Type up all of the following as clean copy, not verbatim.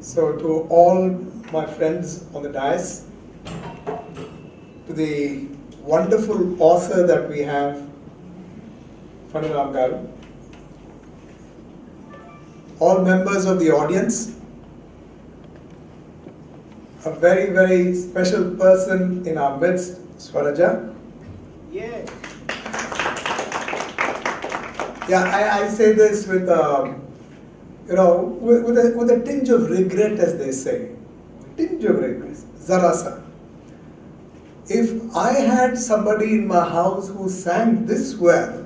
So to all my friends on the dais, to the wonderful author that we have, Phani Ram Garu, all members of the audience, a very, very special person in our midst, Swaraja. Yeah. Yeah, I say this with, with a tinge of regret, as they say. Tinge of regret, zarasa. If I had somebody in my house who sang this well,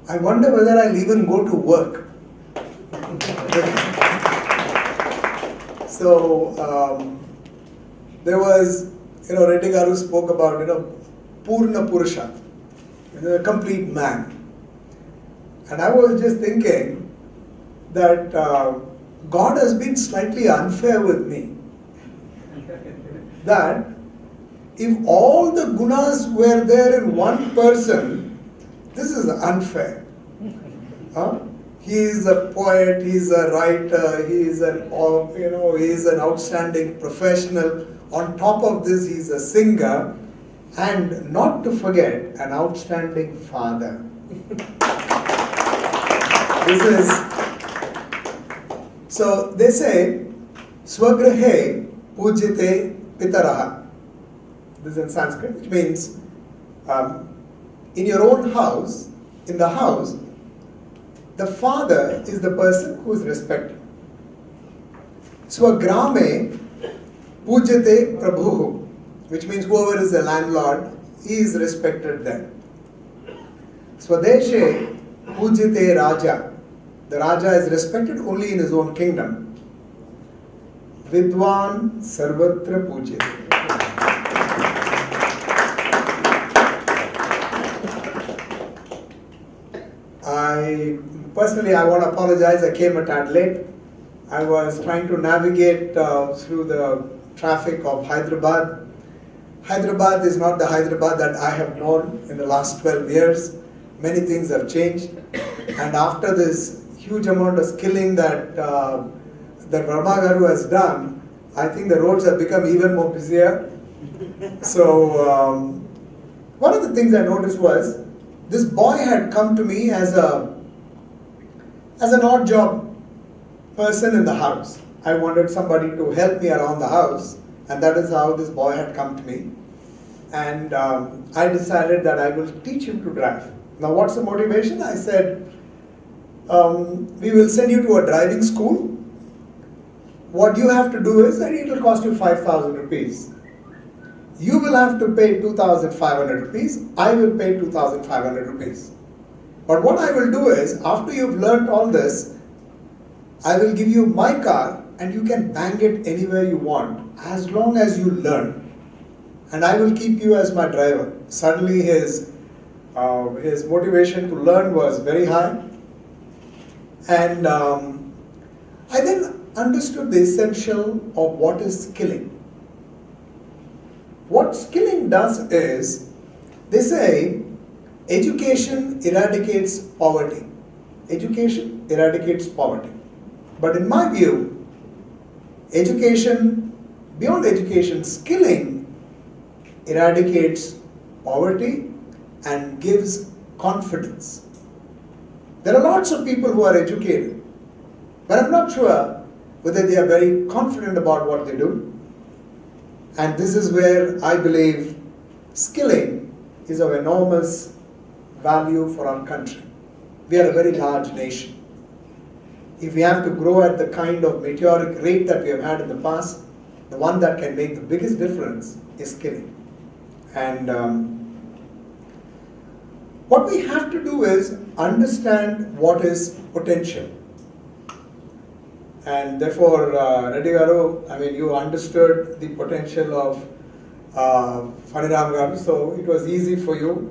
I wonder whether I'll even go to work. So, there was, Reddy Garu spoke about, Purna Purusha, a complete man. And I was just thinking that God has been slightly unfair with me. That if all the gunas were there in one person, this is unfair. He is a poet, he is a writer, he is an outstanding professional. On top of this, he is a singer, and not to forget, an outstanding father. So they say, Swagrahe pujyate pitaraha. This is in Sanskrit, which means in your own house, in the house, the father is the person who is respected. Swagrame pujyate prabhu, which means whoever is the landlord, he is respected then. Swadeshe pujyate raja. The Raja is respected only in his own kingdom. Vidwan sarvatra pujyate. I want to apologize. I came a tad late. I was trying to navigate through the traffic of Hyderabad. Hyderabad is not the Hyderabad that I have known in the last 12 years. Many things have changed. And after this huge amount of skilling that Verma Garu has done, I think the roads have become even more busier. So one of the things I noticed was this boy had come to me as an odd job person in the house. I wanted somebody to help me around the house, and that is how this boy had come to me. And I decided that I will teach him to drive. Now what's the motivation? I said, we will send you to a driving school. What you have to do is that it will cost you 5,000 rupees. You will have to pay 2,500 rupees. I will pay 2,500 rupees. But what I will do is, after you've learnt all this, I will give you my car and you can bang it anywhere you want as long as you learn. And I will keep you as my driver. Suddenly his motivation to learn was very high. And I then understood the essential of what is skilling. What skilling does is, they say, education eradicates poverty. Education eradicates poverty. But in my view, education, beyond education, skilling eradicates poverty and gives confidence. There are lots of people who are educated, but I'm not sure whether they are very confident about what they do. And this is where I believe skilling is of enormous value for our country. We are a very large nation. If we have to grow at the kind of meteoric rate that we have had in the past, the one that can make the biggest difference is skilling. And what we have to do is understand what is potential. And therefore, Reddy Garu, you understood the potential of Phani Ram Garu, so it was easy for you.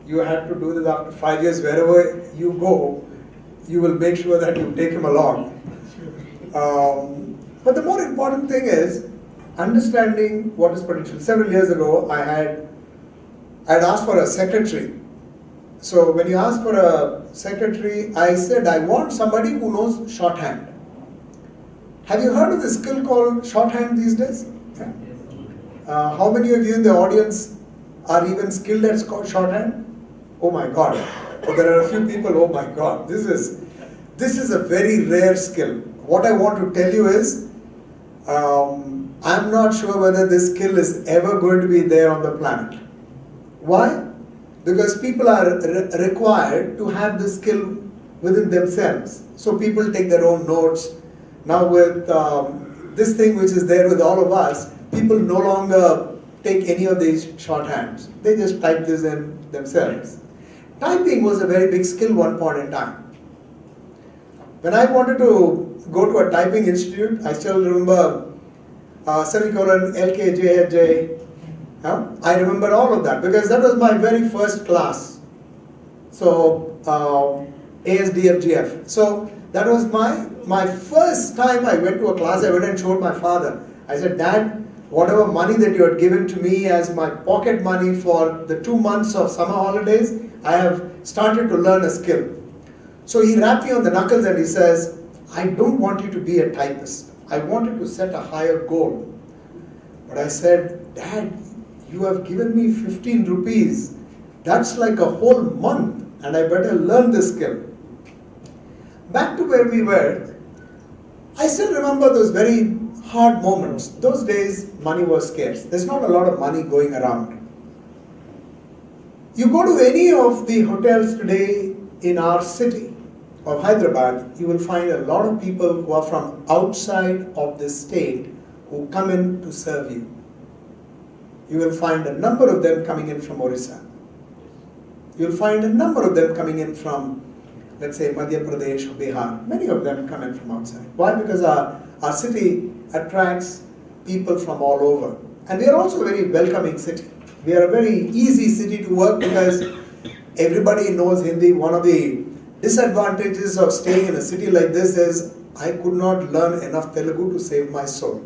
You had to do this after 5 years. Wherever you go, you will make sure that you take him along. But the more important thing is understanding what is potential. Several years ago, I had asked for a secretary. So when you ask for a secretary, I said I want somebody who knows shorthand. Have you heard of this skill called shorthand these days? Yeah. How many of you in the audience are even skilled at shorthand? Oh my God. Oh, there are a few people, oh my God. This is a very rare skill. What I want to tell you is, I'm not sure whether this skill is ever going to be there on the planet. Why? Because people are required to have this skill within themselves. So people take their own notes. Now with this thing which is there with all of us, people no longer take any of these shorthands. They just type this in themselves. Typing was a very big skill one point in time. When I wanted to go to a typing institute, I still remember semicolon, LKJJ. I remember all of that because that was my very first class. So ASDFGF. So that was my first time I went to a class. I went and showed my father. I said, Dad, whatever money that you had given to me as my pocket money for the 2 months of summer holidays, I have started to learn a skill. So he rapped me on the knuckles and he says, I don't want you to be a typist. I wanted to set a higher goal. But I said, Dad, you have given me 15 rupees. That's like a whole month and I better learn this skill. Back to where we were, I still remember those very hard moments. Those days, money was scarce. There's not a lot of money going around. You go to any of the hotels today in our city of Hyderabad, you will find a lot of people who are from outside of the state who come in to serve you. You will find a number of them coming in from Orissa. You will find a number of them coming in from, let's say, Madhya Pradesh or Bihar. Many of them come in from outside. Why? Because our city attracts people from all over. And we are also a very welcoming city. We are a very easy city to work because everybody knows Hindi. One of the disadvantages of staying in a city like this is I could not learn enough Telugu to save my soul.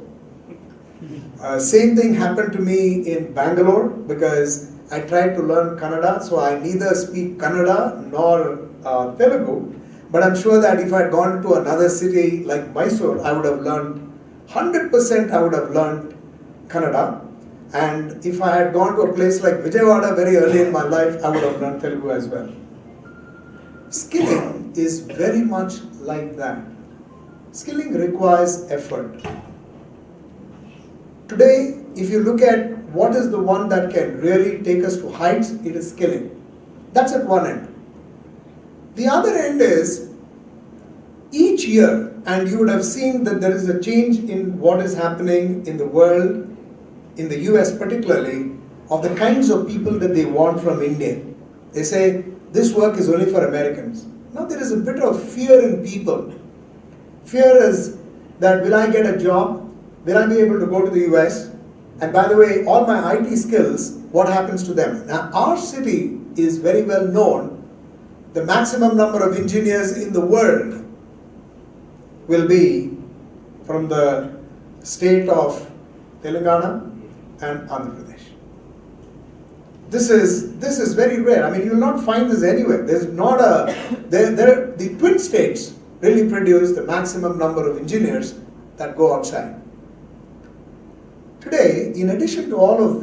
Same thing happened to me in Bangalore because I tried to learn Kannada, so I neither speak Kannada nor Telugu. But I'm sure that if I had gone to another city like Mysore, I would have learned 100%. I would have learned Kannada. And if I had gone to a place like Vijayawada very early in my life, I would have learned Telugu as well. Skilling is very much like that. Skilling requires effort. Today, if you look at what is the one that can really take us to heights, it is skilling. That's at one end. The other end is each year, and you would have seen that there is a change in what is happening in the world, in the US particularly, of the kinds of people that they want from India. They say, this work is only for Americans. Now there is a bit of fear in people. Fear is that will I get a job? Will I be able to go to the US? And by the way, all my IT skills, what happens to them? Now our city is very well known. The maximum number of engineers in the world will be from the state of Telangana and Andhra Pradesh. This is very rare. I mean, you will not find this anywhere. There's not a the twin states really produce the maximum number of engineers that go outside. Today, in addition to all of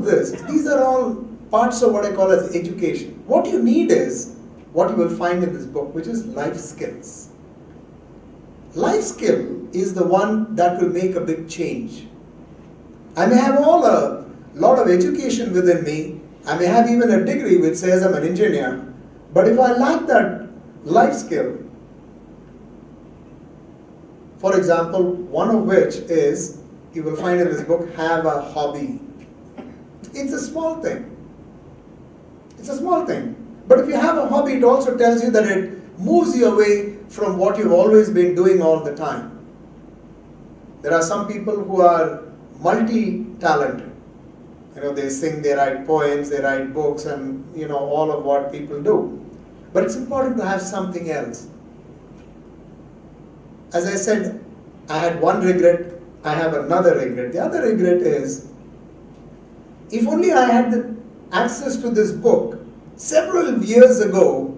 this, these are all parts of what I call as education. What you need is what you will find in this book, which is life skills. Life skill is the one that will make a big change. I may have all a lot of education within me. I may have even a degree which says I'm an engineer. But if I lack that life skill, for example, one of which is, you will find in this book, have a hobby. It's a small thing. It's a small thing. But if you have a hobby, it also tells you that it moves you away from what you've always been doing all the time. There are some people who are multi-talented. You know, they sing, they write poems, they write books, and you know, all of what people do. But it's important to have something else. As I said, I had one regret, I have another regret. The other regret is, if only I had the access to this book several years ago,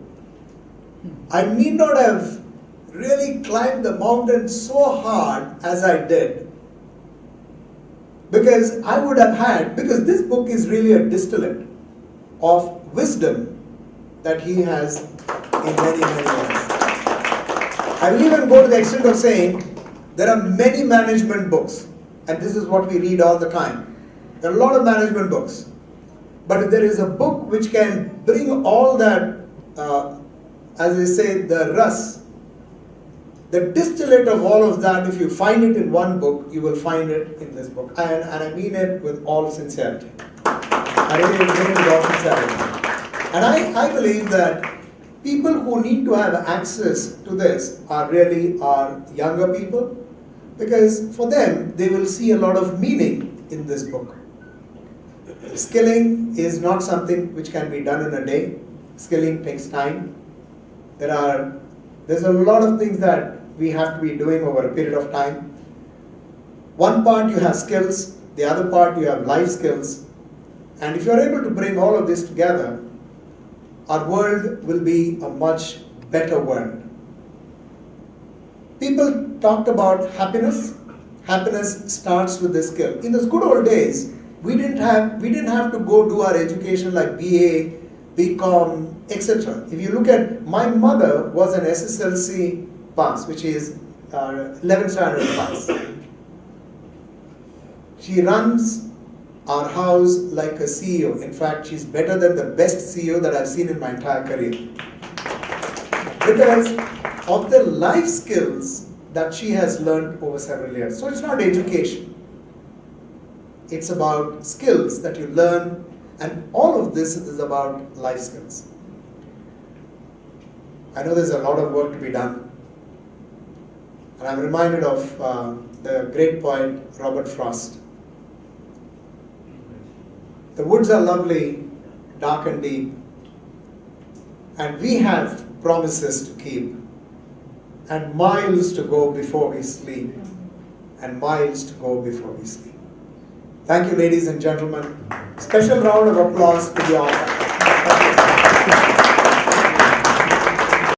I need not have really climb the mountain so hard as I did. Because I would have had, because this book is really a distillate of wisdom that he has in many, many ways. I will even go to the extent of saying there are many management books, and this is what we read all the time. There are a lot of management books. But if there is a book which can bring all that, as they say, the rus, the distillate of all of that, if you find it in one book, you will find it in this book. And I mean it with all sincerity. I really mean it with all sincerity. And I believe that people who need to have access to this are really our younger people, because for them, they will see a lot of meaning in this book. Skilling is not something which can be done in a day. Skilling takes time. There's a lot of things that we have to be doing over a period of time. One part you have skills, the other part you have life skills. And if you're able to bring all of this together, our world will be a much better world. People talked about happiness. Happiness starts with the skill. In those good old days, we didn't have to go do our education like BA, BCom, etc. If you look at, my mother was an SSLC pass, which is 11th standard pass. She runs our house like a CEO. In fact, she's better than the best CEO that I've seen in my entire career. Because of the life skills that she has learned over several years. So it's not education. It's about skills that you learn, and all of this is about life skills. I know there's a lot of work to be done. And I'm reminded of the great poet Robert Frost. The woods are lovely, dark and deep, and we have promises to keep, and miles to go before we sleep, and miles to go before we sleep. Thank you, ladies and gentlemen. Special round of applause to the author.